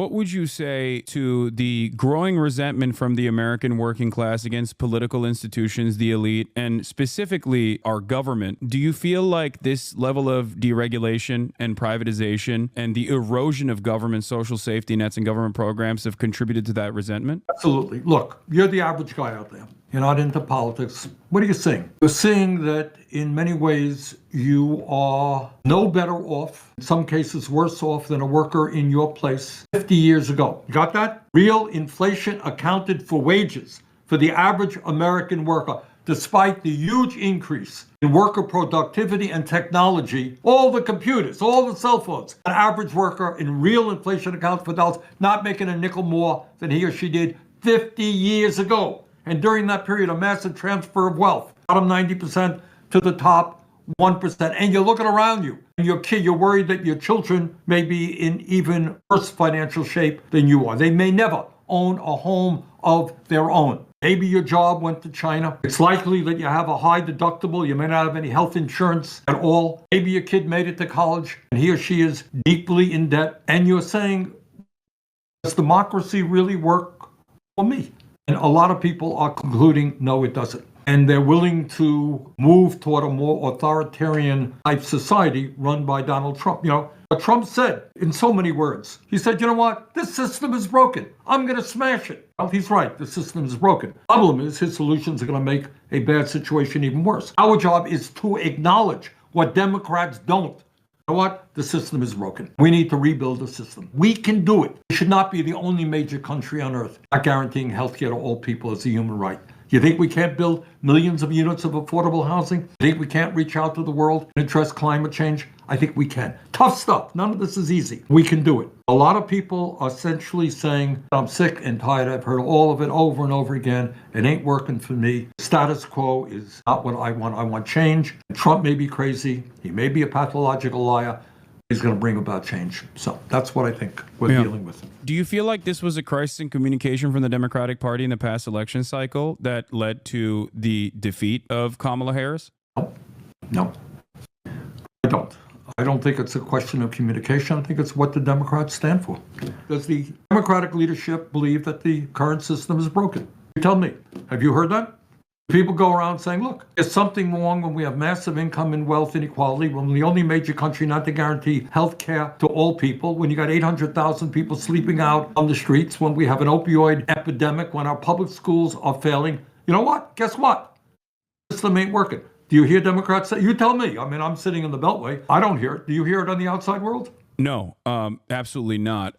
what would you say to the growing resentment from the American working class against political institutions, the elite, and specifically our government? Do you feel like this level of deregulation and privatization and the erosion of government social safety nets and government programs have contributed to that resentment? Absolutely. Look, you're the average guy out there. You're not into politics. What are you seeing? You're seeing that in many ways you are no better off, in some cases worse off than a worker in your place 50 years ago. You got that? Real inflation accounted for wages for the average American worker. Despite the huge increase in worker productivity and technology, all the computers, all the cell phones, an average worker in real inflation accounts for dollars, not making a nickel more than he or she did 50 years ago. And during that period, a massive transfer of wealth, bottom 90% to the top 1%. And you're looking around you, and you're worried that your children may be in even worse financial shape than you are. They may never own a home of their own. Maybe your job went to China. It's likely that you have a high deductible. You may not have any health insurance at all. Maybe your kid made it to college and he or she is deeply in debt. And you're saying, does democracy really work for me? And a lot of people are concluding, no, it doesn't. And they're willing to move toward a more authoritarian type society run by Donald Trump. You know, what Trump said in so many words, he said, you know what? This system is broken. I'm going to smash it. Well, he's right. The system is broken. Problem is his solutions are going to make a bad situation even worse. Our job is to acknowledge what Democrats don't. You know what? The system is broken. We need to rebuild the system. We can do it. We should not be the only major country on earth not guaranteeing health care to all people as a human right. You think we can't build millions of units of affordable housing? You think we can't reach out to the world and address climate change? I think we can. Tough stuff. None of this is easy. We can do it. A lot of people are essentially saying, I'm sick and tired. I've heard all of it over and over again. It ain't working for me. Status quo is not what I want. I want change. Trump may be crazy. He may be a pathological liar. He's going to bring about change. So that's what I think we're dealing with. Do you feel like this was a crisis in communication from the Democratic Party in the past election cycle that led to the defeat of Kamala Harris? No, I don't. I don't think it's a question of communication. I think it's what the Democrats stand for. Does the Democratic leadership believe that the current system is broken? You tell me. Have you heard that? People go around saying, look, there's something wrong when we have massive income and wealth inequality, when we're the only major country not to guarantee health care to all people, when you got 800,000 people sleeping out on the streets, when we have an opioid epidemic, when our public schools are failing. You know what? Guess what? The system ain't working. Do you hear Democrats say? You tell me. I mean, I'm sitting in the Beltway. I don't hear it. Do you hear it on the outside world? No, absolutely not.